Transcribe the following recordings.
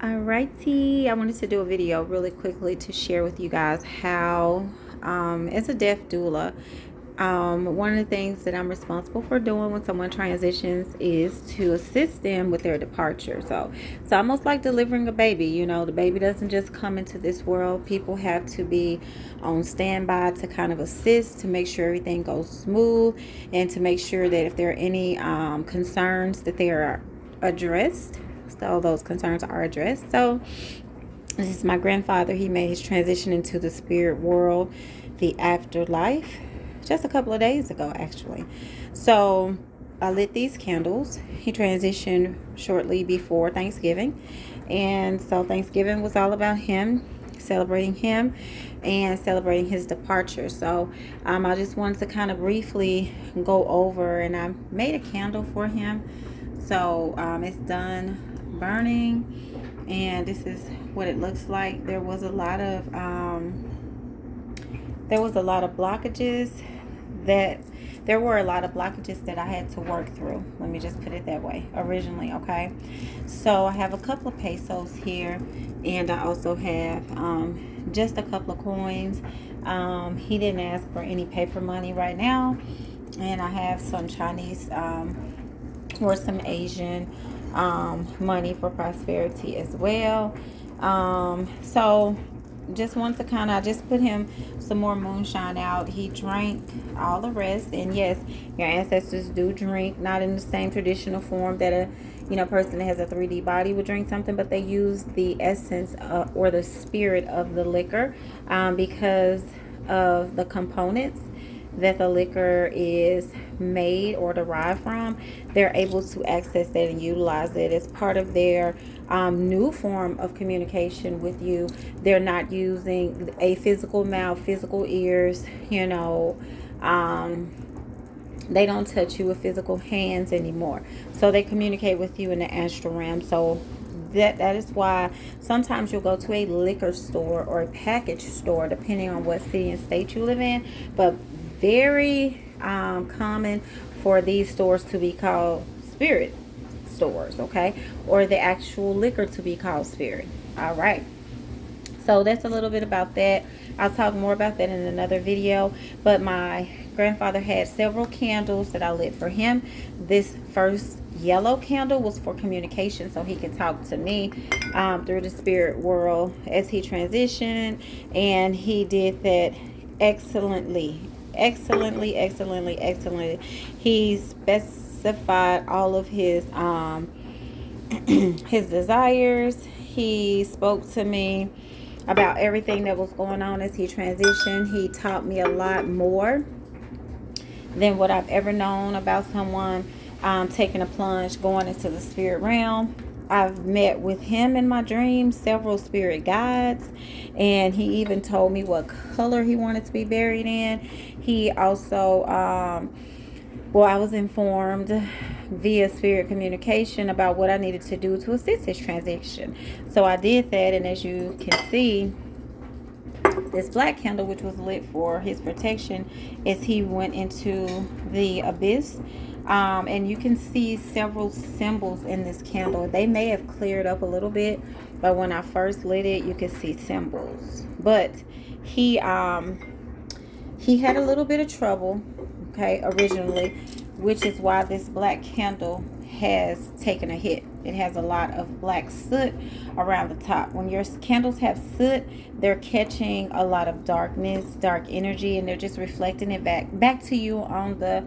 Alrighty, I wanted to do a video really quickly to share with you guys how, as a death doula, one of the things that I'm responsible for doing when someone transitions is to assist them with their departure. So it's almost like delivering a baby. You know, the baby doesn't just come into this world. People have to be on standby to kind of assist, to make sure everything goes smooth, and to make sure that if there are any concerns that they are addressed. So those concerns are addressed. So this is my grandfather. He made his transition into the spirit world, the afterlife, just a couple of days ago, actually. So I lit these candles. He transitioned shortly before Thanksgiving. And so Thanksgiving was all about him, celebrating him and celebrating his departure. So I just wanted to kind of briefly go over, and I made a candle for him. So it's done burning, and this is what it looks like. There was a lot of blockages that I had to work through. Let me just put it that way. Originally, okay. So I have a couple of pesos here, and I also have just a couple of coins. He didn't ask for any paper money right now, and I have some Chinese or some Asian money for prosperity as well. So just want to kind of just put him some more moonshine out. He drank all the rest, and yes, your ancestors do drink, not in the same traditional form that a person that has a 3D body would drink something, but they use the essence or the spirit of the liquor because of the components that the liquor is made or derived from. They're able to access that and utilize it as part of their new form of communication with you. They're not using a physical mouth, physical ears, they don't touch you with physical hands anymore. So they communicate with you in the astral realm. So that is why sometimes you'll go to a liquor store or a package store, depending on what city and state you live in. But very common for these stores to be called spirit stores, okay? Or the actual liquor to be called spirit. All right. So that's a little bit about that. I'll talk more about that in another video. But my grandfather had several candles that I lit for him. This first yellow candle was for communication, so he could talk to me through the spirit world as he transitioned. And he did that excellently. He specified all of his his desires. He spoke to me about everything that was going on as he transitioned. He taught me a lot more than what I've ever known about someone taking a plunge, going into the spirit realm. I've met with him in my dreams, several spirit guides, and he even told me what color he wanted to be buried in. He also, I was informed via spirit communication about what I needed to do to assist his transition. So I did that, and as you can see, this black candle, which was lit for his protection, as he went into the abyss. And you can see several symbols in this candle. They may have cleared up a little bit, but when I first lit it, you could see symbols. But he had a little bit of trouble, okay, originally, which is why this black candle has taken a hit. It has a lot of black soot around the top. When your candles have soot, they're catching a lot of darkness, dark energy, and they're just reflecting it back to you on the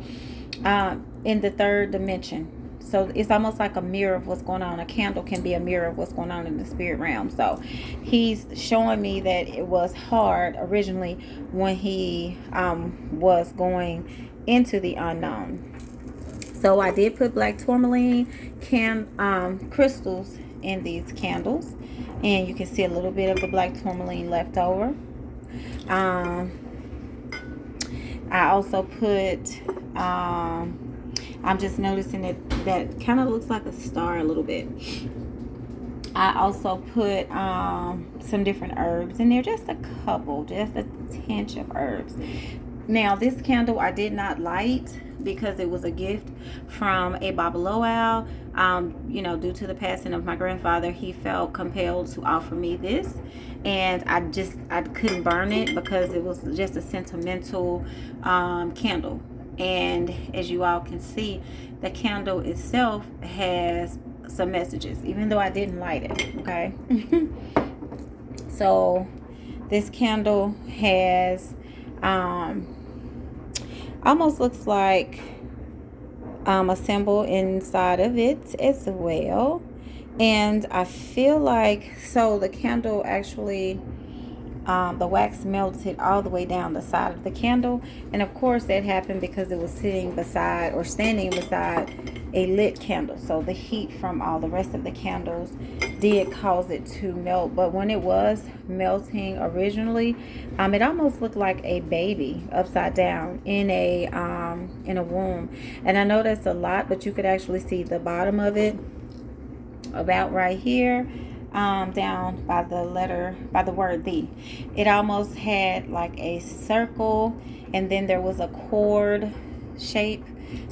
in the third dimension. So it's almost like a mirror of what's going on. A candle can be a mirror of what's going on in the spirit realm. So he's showing me that it was hard originally when he was going into the unknown. So I did put black tourmaline crystals in these candles, and you can see a little bit of the black tourmaline left over. I also put I'm just noticing that kind of looks like a star a little bit. I also put some different herbs in there, just a couple, just a tinge of herbs. Now, this candle I did not light because it was a gift from a Babaloao. You know, due to the passing of my grandfather, he felt compelled to offer me this. And I couldn't burn it because it was just a sentimental candle. And as you all can see, the candle itself has some messages, even though I didn't light it, okay? So this candle has almost looks like a symbol inside of it as well. And I feel like, so the candle actually, the wax melted all the way down the side of the candle. And of course that happened because it was sitting beside or standing beside a lit candle. So the heat from all the rest of the candles did cause it to melt. But when it was melting originally, it almost looked like a baby upside down in a womb. And I know that's a lot, but you could actually see the bottom of it about right here. Down by the word "the." It almost had like a circle, and then there was a cord shape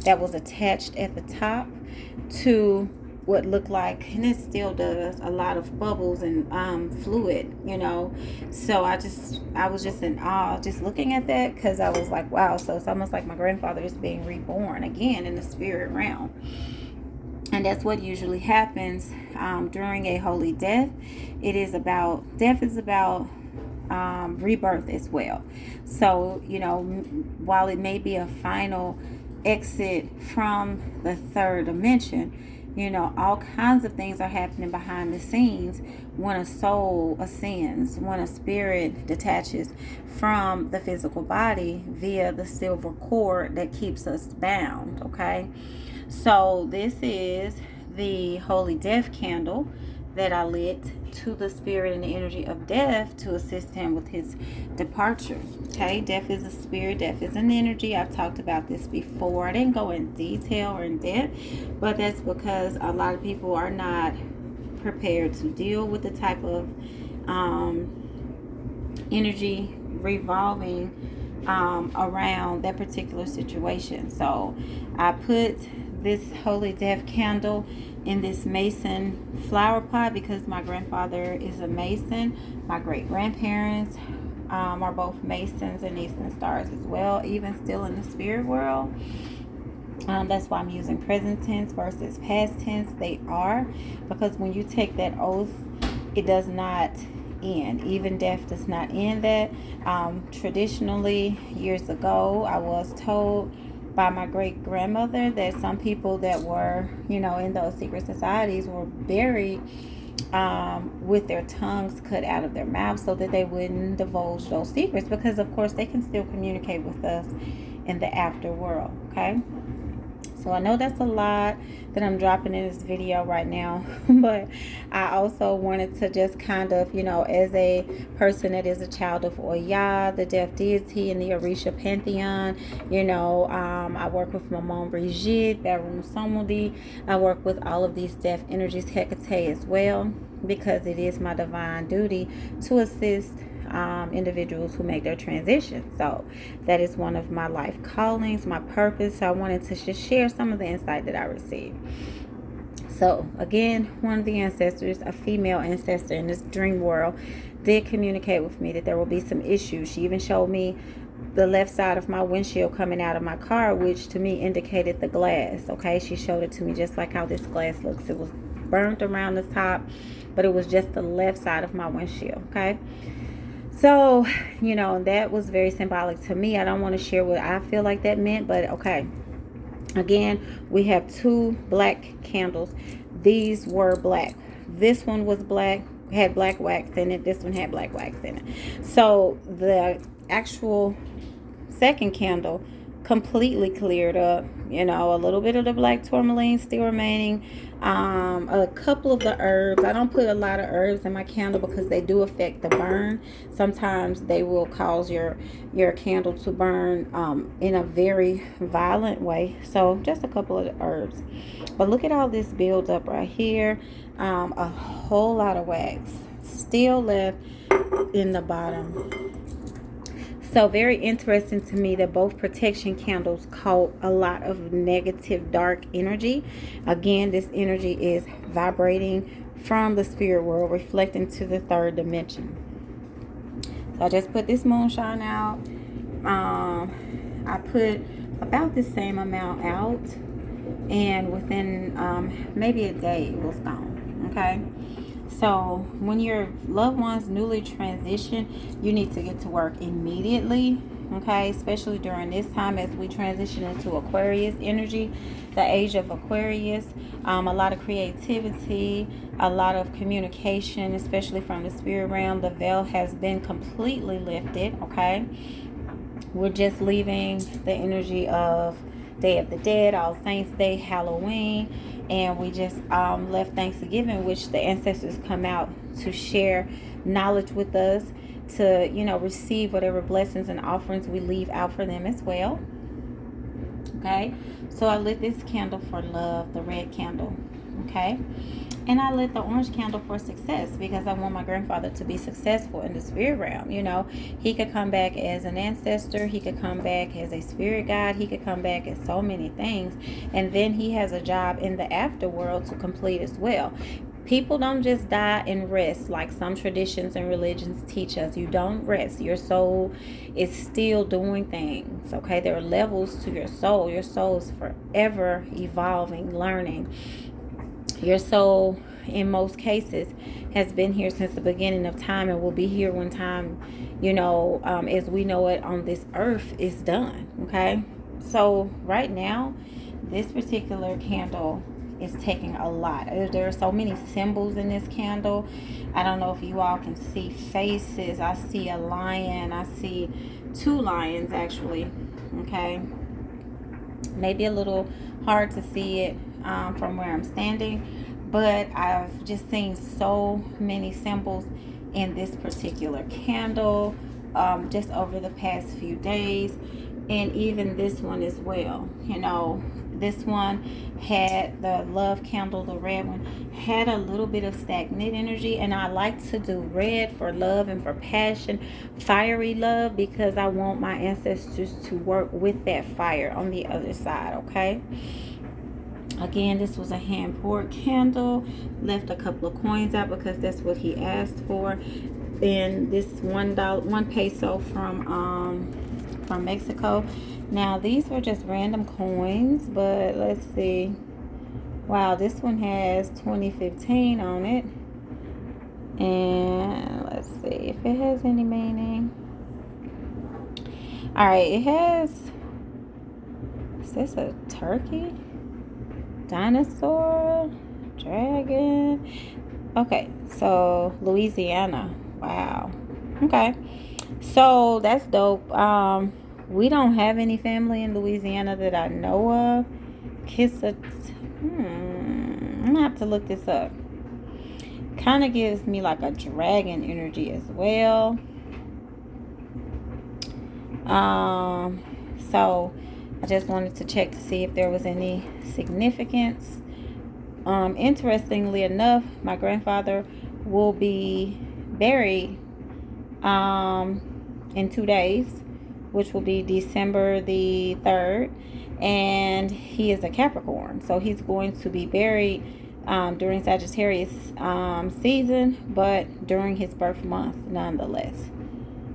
that was attached at the top to what looked like, and it still does, a lot of bubbles and fluid, you know. So I was just in awe just looking at that, because I was like, wow. So it's almost like my grandfather is being reborn again in the spirit realm. And that's what usually happens during a holy death. Death is about rebirth as well. So, you know, while it may be a final exit from the third dimension, you know, all kinds of things are happening behind the scenes when a soul ascends, when a spirit detaches from the physical body via the silver cord that keeps us bound, okay? So this is the Holy Death candle that I lit to the spirit and the energy of death to assist him with his departure. Okay, death is a spirit, death is an energy. I've talked about this before. I didn't go in detail or in depth, but that's because a lot of people are not prepared to deal with the type of energy revolving around that particular situation. So I put this Holy Death candle in this mason flower pot because my grandfather is a mason. My great grandparents are both masons and eastern stars as well, even still in the spirit world. That's why I'm using present tense versus past tense. They are, because when you take that oath, it does not end. Even death does not end that. Traditionally, years ago, I was told by my great grandmother that some people that were, you know, in those secret societies were buried with their tongues cut out of their mouths so that they wouldn't divulge those secrets, because of course they can still communicate with us in the afterworld. Okay, so I know that's a lot that I'm dropping in this video right now, but I also wanted to just kind of, you know, as a person that is a child of Oya, the death deity in the Orisha pantheon, you know, I work with Maman Brigitte, Baron Somodi. I work with all of these death energies, Hecate as well, because it is my divine duty to assist individuals who make their transition. So that is one of my life callings, my purpose. So I wanted to just share some of the insight that I received. So again, one of the ancestors, a female ancestor in this dream world, did communicate with me that there will be some issues. She even showed me the left side of my windshield coming out of my car, which to me indicated the glass. Okay, she showed it to me just like how this glass looks. It was burnt around the top, but it was just the left side of my windshield. Okay, so, you know, that was very symbolic to me. I don't want to share what I feel like that meant, but okay. Again, we have two black candles. These were black. This one was black, had black wax in it. This one had black wax in it. So the actual second candle completely cleared up. You know, a little bit of the black tourmaline still remaining. A couple of the herbs. I don't put a lot of herbs in my candle because they do affect the burn. Sometimes they will cause your candle to burn in a very violent way. So just a couple of the herbs. But look at all this build up right here. A whole lot of wax still left in the bottom. So very interesting to me that both protection candles caught a lot of negative dark energy. Again, this energy is vibrating from the spirit world, reflecting to the third dimension. So I just put this moonshine out. I put about the same amount out, and within maybe a day it was gone. Okay. So when your loved ones newly transition, you need to get to work immediately. Okay, especially during this time as we transition into Aquarius energy, the age of Aquarius. A lot of creativity, a lot of communication, especially from the spirit realm. The veil has been completely lifted. Okay, we're just leaving the energy of Day of the Dead, All Saints Day, Halloween, and we just left Thanksgiving, which the ancestors come out to share knowledge with us, to receive whatever blessings and offerings we leave out for them as well. Okay, so I lit this candle for love, the red candle. Okay, and I lit the orange candle for success, because I want my grandfather to be successful in the spirit realm. He could come back as an ancestor, he could come back as a spirit guide, he could come back as so many things, and then he has a job in the afterworld to complete as well. People don't just die and rest like some traditions and religions teach us. You don't rest. Your soul is still doing things. Okay, there are levels to your soul. Your soul is forever evolving, learning. Your soul, in most cases, has been here since the beginning of time and will be here when time, as we know it on this earth, is done. Okay, so right now, this particular candle is taking a lot. There are so many symbols in this candle. I don't know if you all can see faces. I see a lion. I see 2 lions actually. Okay, maybe a little hard to see it from where I'm standing, but I've just seen so many symbols in this particular candle just over the past few days, and even this one as well. This one had the love candle, the red one, had a little bit of stagnant energy, and I like to do red for love and for passion, fiery love, because I want my ancestors to work with that fire on the other side. Okay, again, this was a hand poured candle. Left a couple of coins out because that's what he asked for. Then this $1 peso from Mexico. Now these were just random coins, but let's see. Wow, this one has 2015 on it, and let's see if it has any meaning. All right, it has. Is this a turkey? Dinosaur? Dragon? Okay, so Louisiana. Wow. Okay, so that's dope. We don't have any family in Louisiana that I know of. I'm gonna have to look this up. Kind of gives me like a dragon energy as well. So I just wanted to check to see if there was any significance. Interestingly enough, my grandfather will be buried in 2 days, which will be December the 3rd, and he is a Capricorn, so he's going to be buried during Sagittarius season, but during his birth month nonetheless.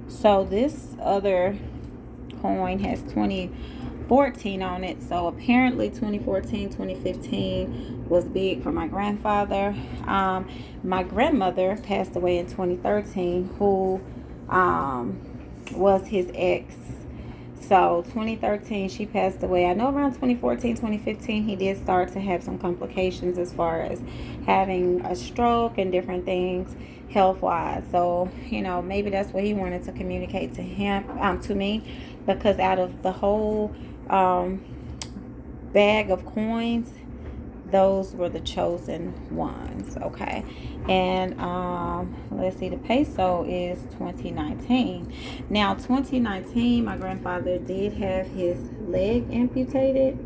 So this other coin has 2014 on it, so apparently 2014, 2015 was big for my grandfather. My grandmother passed away in 2013, who was his ex. So 2013 she passed away. I know around 2014, 2015 he did start to have some complications as far as having a stroke and different things health wise. So maybe that's what he wanted to communicate to me, because out of the whole bag of coins, those were the chosen ones. Okay, and let's see, the peso is 2019. Now 2019 my grandfather did have his leg amputated.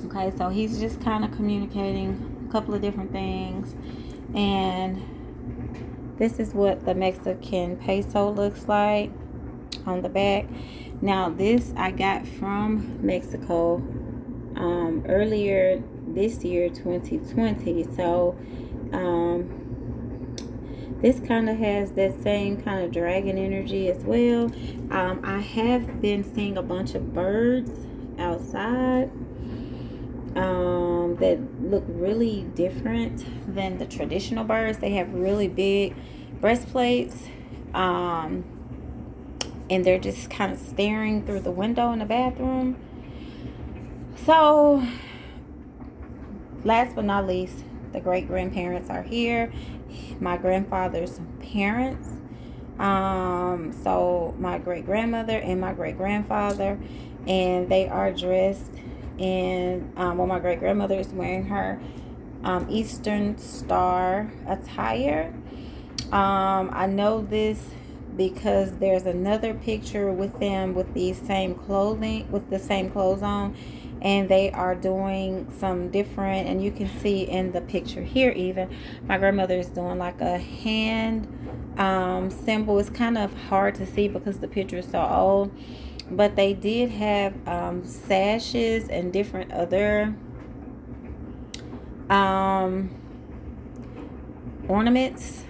Okay, so he's just kind of communicating a couple of different things, and this is what the Mexican peso looks like. on the back. Now this I got from Mexico earlier this year, 2020. So this kind of has that same kind of dragon energy as well. I have been seeing a bunch of birds outside that look really different than the traditional birds. They have really big breastplates, and they're just kind of staring through the window in the bathroom. So last but not least, the great grandparents are here. My grandfather's parents. So my great grandmother and my great grandfather, and they are dressed in well, my great grandmother is wearing her Eastern Star attire. I know this because there's another picture with them with the same clothes on, and they are doing some different, and you can see in the picture here, even my grandmother is doing like a hand symbol. It's kind of hard to see because the picture is so old, but they did have sashes and different other ornaments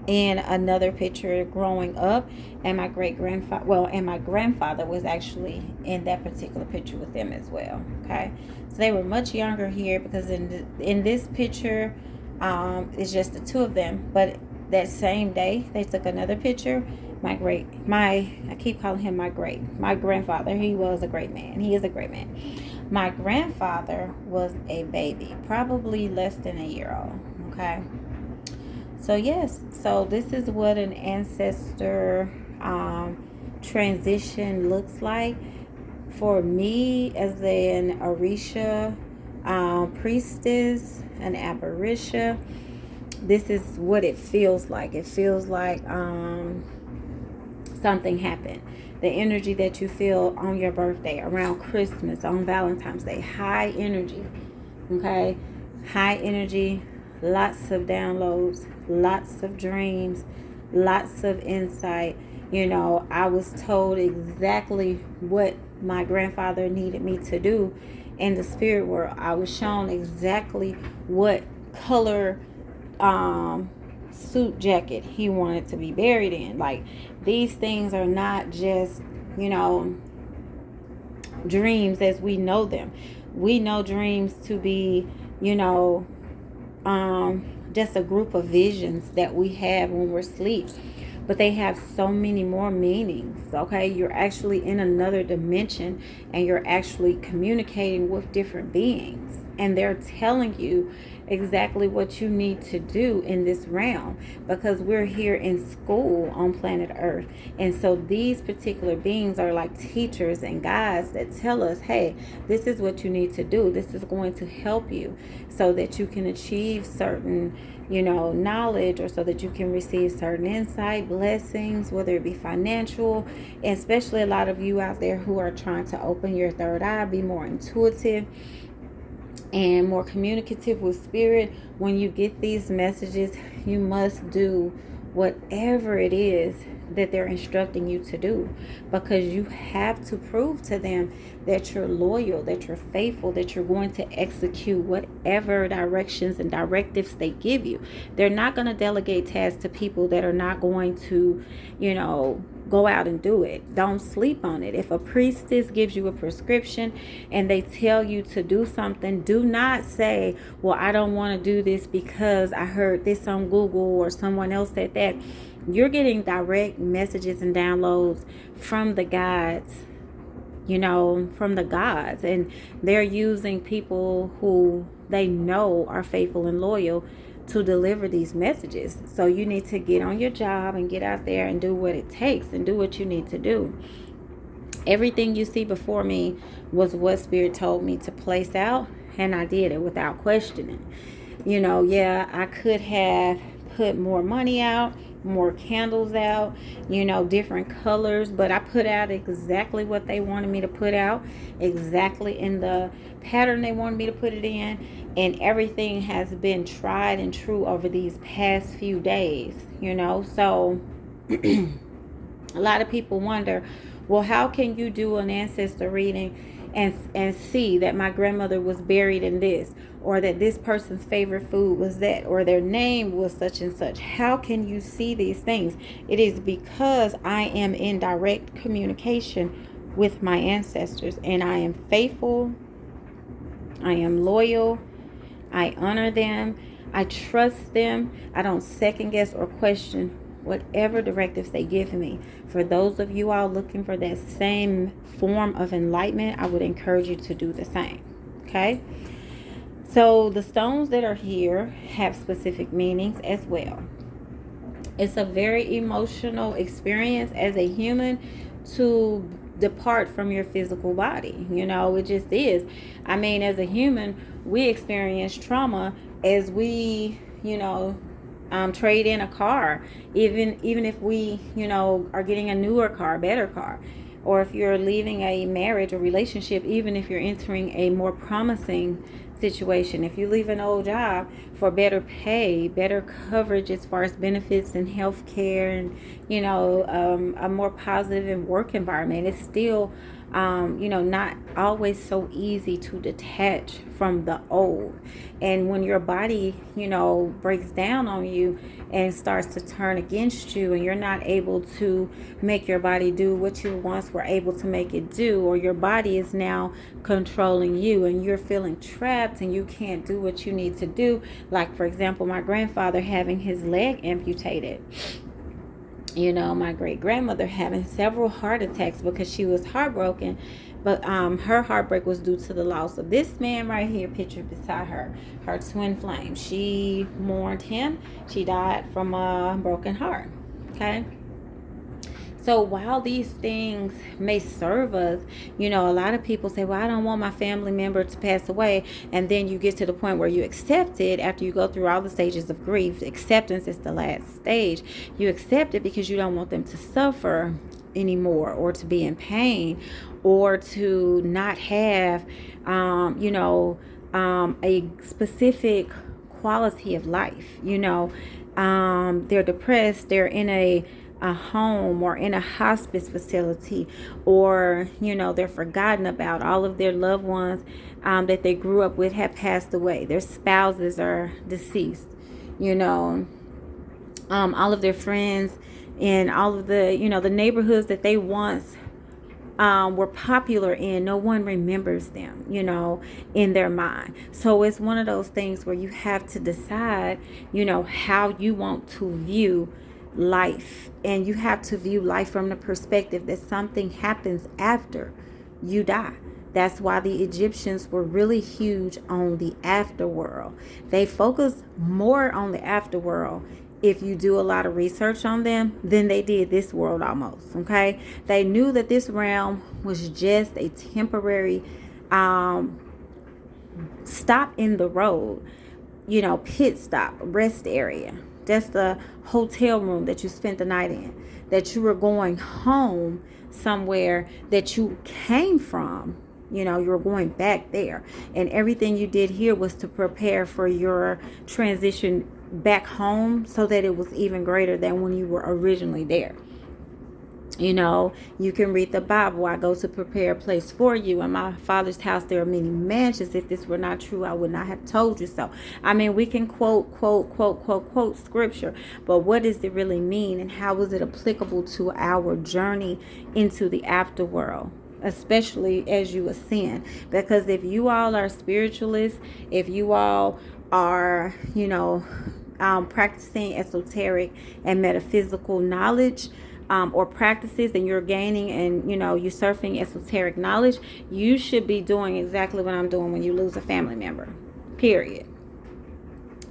in another picture growing up. And my grandfather was actually in that particular picture with them as well. Okay, so they were much younger here, because in this picture it's just the two of them, but that same day they took another picture. I keep calling him my grandfather. He was a great man. He is a great man. My grandfather was a baby, probably less than a year old. Okay, so yes, so this is what an ancestor transition looks like for me as an Orisha priestess, an apparition. This is what it feels like. It feels like something happened. The energy that you feel on your birthday, around Christmas, on Valentine's Day, high energy. Okay, high energy, lots of downloads, lots of dreams, lots of insight. You know, I was told exactly what my grandfather needed me to do in the spirit world. I was shown exactly what color suit jacket he wanted to be buried in. Like, these things are not just, dreams as we know them. We know dreams to be, just a group of visions that we have when we're asleep, but they have so many more meanings. Okay, you're actually in another dimension, and you're actually communicating with different beings, and they're telling you exactly what you need to do in this realm, because we're here in school on planet Earth. And so these particular beings are like teachers and guides that tell us, hey, this is what you need to do. This is going to help you so that you can achieve certain knowledge, or so that you can receive certain insight, blessings, whether it be financial, and especially a lot of you out there who are trying to open your third eye, be more intuitive and more communicative with spirit. When you get these messages, you must do whatever it is that they're instructing you to do, because you have to prove to them that you're loyal, that you're faithful, that you're going to execute whatever directions and directives they give you. They're not going to delegate tasks to people that are not going to, go out and do it. Don't sleep on it. If a priestess gives you a prescription and they tell you to do something, do not say, well, I don't want to do this because I heard this on Google or someone else said that. You're getting direct messages and downloads from the gods, from the gods, and they're using people who they know are faithful and loyal to deliver these messages. So you need to get on your job and get out there and do what it takes and do what you need to do. Everything you see before me was what Spirit told me to place out, and I did it without questioning. I could have put more money out, more candles out, different colors, but I put out exactly what they wanted me to put out, exactly in the pattern they wanted me to put it in, and everything has been tried and true over these past few days, so A lot of people wonder, well, how can you do an ancestor reading and see that my grandmother was buried in this, or that this person's favorite food was that, or their name was such and such? How can you see these things? It is because I am in direct communication with my ancestors, and I am faithful, I am loyal, I honor them, I trust them. I don't second guess or question whatever directives they give me. For those of you all looking for that same form of enlightenment, I would encourage you to do the same. Okay? So the stones that are here have specific meanings as well. It's a very emotional experience as a human to depart from your physical body. You know, it just is. I mean, as a human, we experience trauma as we, trade in a car. Even if we, are getting a newer car, better car, or if you're leaving a marriage or relationship, even if you're entering a more promising situation, if you leave an old job for better pay, better coverage as far as benefits and health care, and a more positive and work environment, it's still not always so easy to detach from the old. And when your body, breaks down on you and starts to turn against you, and you're not able to make your body do what you once were able to make it do, or your body is now controlling you and you're feeling trapped and you can't do what you need to do. Like, for example, my grandfather having his leg amputated. My great grandmother having several heart attacks because she was heartbroken, but her heartbreak was due to the loss of this man right here, pictured beside her, her twin flame. She mourned him. She died from a broken heart. Okay. So while these things may serve us, a lot of people say, well, I don't want my family member to pass away. And then you get to the point where you accept it after you go through all the stages of grief. Acceptance is the last stage. You accept it because you don't want them to suffer anymore, or to be in pain, or to not have, a specific quality of life. They're depressed, they're in a home or in a hospice facility, or they're forgotten about. All of their loved ones that they grew up with have passed away. Their spouses are deceased. All of their friends and all of the the neighborhoods that they once were popular in, no one remembers them, in their mind. So it's one of those things where you have to decide, how you want to view life. And you have to view life from the perspective that something happens after you die. That's why the Egyptians were really huge on the afterworld. They focused more on the afterworld, if you do a lot of research on them, than they did this world almost. Okay. They knew that this realm was just a temporary stop in the road, pit stop, rest area. That's the hotel room that you spent the night in, that you were going home somewhere that you came from. You were going back there, and everything you did here was to prepare for your transition back home, so that it was even greater than when you were originally there. You can read the Bible. I go to prepare a place for you. In my Father's house there are many mansions. If this were not true, I would not have told you so. I mean, we can quote scripture, but what does it really mean, and how is it applicable to our journey into the afterworld, especially as you ascend? Because if you all are spiritualists, if you all are, practicing esoteric and metaphysical knowledge, or practices, and you're gaining and you're surfing esoteric knowledge, you should be doing exactly what I'm doing when you lose a family member, period.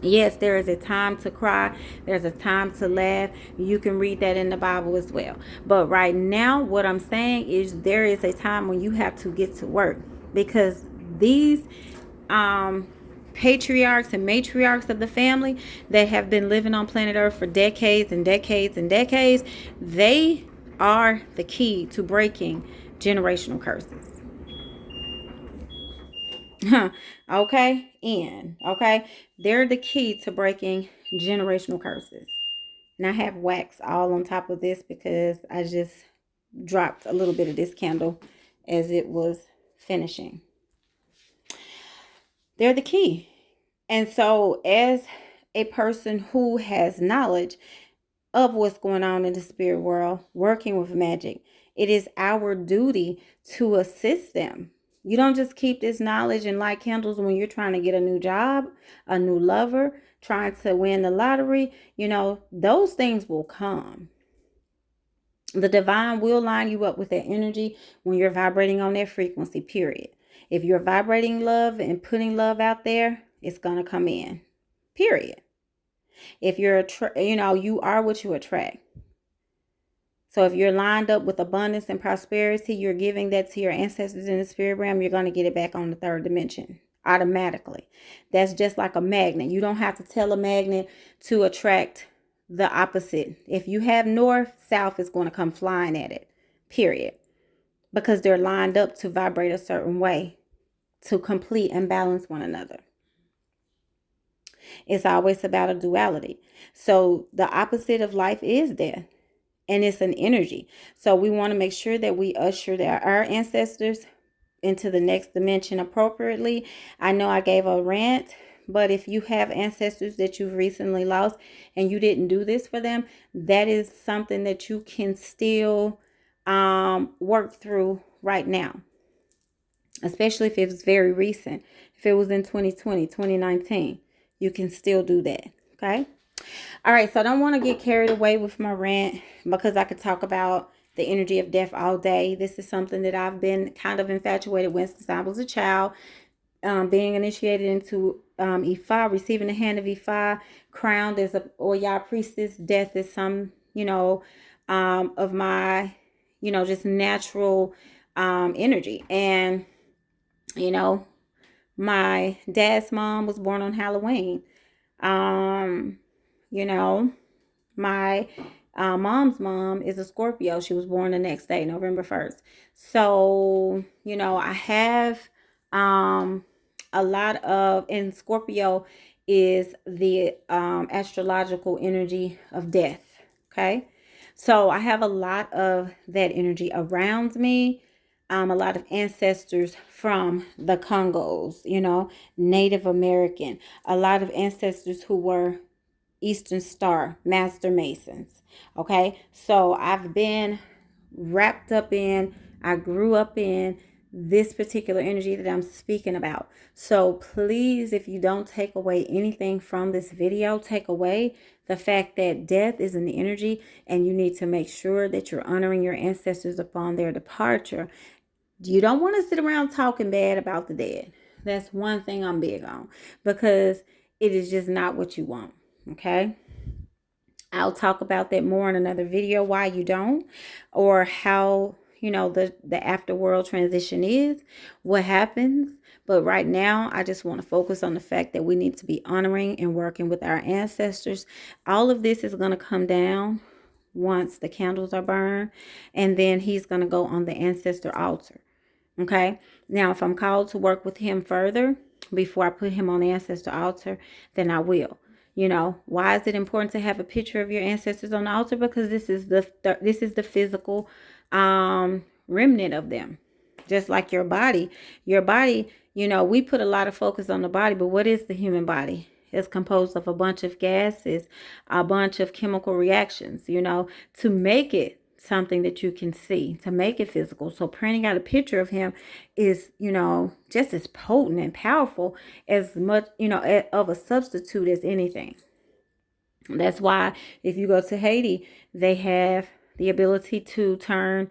Yes, there is a time to cry. There's a time to laugh. You can read that in the Bible as well. But right now, what I'm saying is there is a time when you have to get to work, because these patriarchs and matriarchs of the family that have been living on planet Earth for decades and decades and decades, they are the key to breaking generational curses. Okay, they're the key to breaking generational curses. And I have wax all on top of this because I just dropped a little bit of this candle as it was finishing. They're the key. And so as a person who has knowledge of what's going on in the spirit world, working with magic, it is our duty to assist them. You don't just keep this knowledge and light candles when you're trying to get a new job, a new lover, trying to win the lottery. Those things will come. The divine will line you up with that energy when you're vibrating on that frequency, period. If you're vibrating love and putting love out there, it's going to come in, period. If you're, you are what you attract. So if you're lined up with abundance and prosperity, you're giving that to your ancestors in the spirit realm, you're going to get it back on the third dimension automatically. That's just like a magnet. You don't have to tell a magnet to attract the opposite. If you have north, south is going to come flying at it, period. Because they're lined up to vibrate a certain way to complete and balance one another. It's always about a duality. So the opposite of life is death. And it's an energy. So we want to make sure that we usher our ancestors into the next dimension appropriately. I know I gave a rant, but if you have ancestors that you've recently lost and you didn't do this for them, that is something that you can still work through right now. Especially if it was very recent. If it was in 2020, 2019, you can still do that. Okay. All right, so I don't want to get carried away with my rant because I could talk about the energy of death all day. This is something that I've been kind of infatuated with since I was a child, being initiated into Ifa, receiving the hand of Ifa, crowned as a Oya priestess. Death is some, of my, just natural energy. And, my dad's mom was born on Halloween. My mom's mom is a Scorpio. She was born the next day, November 1st. So, I have a lot of, and Scorpio is the astrological energy of death. Okay. So I have a lot of that energy around me. A lot of ancestors from the Congos, Native American, a lot of ancestors who were Eastern Star Master Masons. Okay, so I've been wrapped up in, I grew up in this particular energy that I'm speaking about. So please, if you don't take away anything from this video, take away the fact that death is an energy and you need to make sure that you're honoring your ancestors upon their departure. You don't want to sit around talking bad about the dead. That's one thing I'm big on, because it is just not what you want. Okay. I'll talk about that more in another video, why you don't, or how, the afterworld transition is, what happens. But right now, I just want to focus on the fact that we need to be honoring and working with our ancestors. All of this is going to come down once the candles are burned, and then he's going to go on the ancestor altar. Okay. Now, if I'm called to work with him further before I put him on the ancestor altar, then I will. Why is it important to have a picture of your ancestors on the altar? Because this is the physical remnant of them. Just like your body. Your body, we put a lot of focus on the body, but what is the human body? It's composed of a bunch of gases, a bunch of chemical reactions, to make it something that you can see, to make it physical. So printing out a picture of him is, just as potent and powerful as much, of a substitute as anything. That's why if you go to Haiti, they have the ability to turn,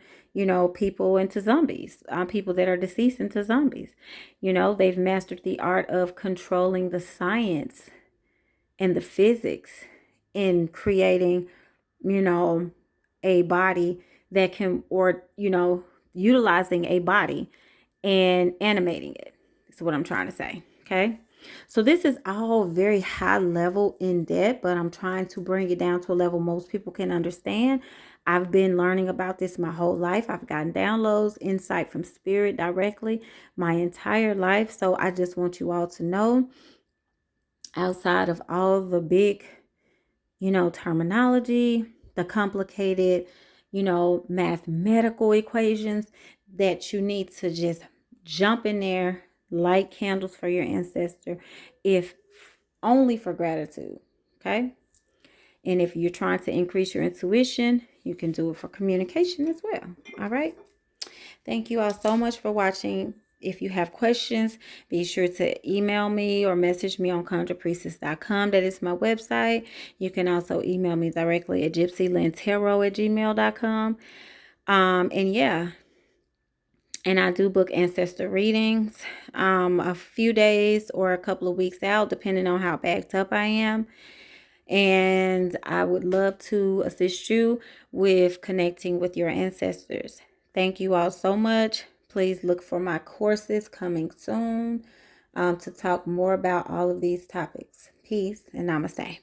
people into zombies, people that are deceased into zombies. They've mastered the art of controlling the science and the physics in creating, a body that can, or, utilizing a body and animating it. That's what I'm trying to say. Okay. So this is all very high level in depth, but I'm trying to bring it down to a level most people can understand. I've been learning about this my whole life. I've gotten downloads, insight from spirit directly my entire life. So I just want you all to know, outside of all the big terminology, the complicated, mathematical equations, that you need to just jump in there, light candles for your ancestor, if only for gratitude. Okay. And if you're trying to increase your intuition, you can do it for communication as well. All right. Thank you all so much for watching. If you have questions, be sure to email me or message me on conjurepriestess.com. That is my website. You can also email me directly at gypsylyntarot@gmail.com. And yeah, and I do book ancestor readings a few days or a couple of weeks out, depending on how backed up I am. And I would love to assist you with connecting with your ancestors. Thank you all so much. Please look for my courses coming soon to talk more about all of these topics. Peace and namaste.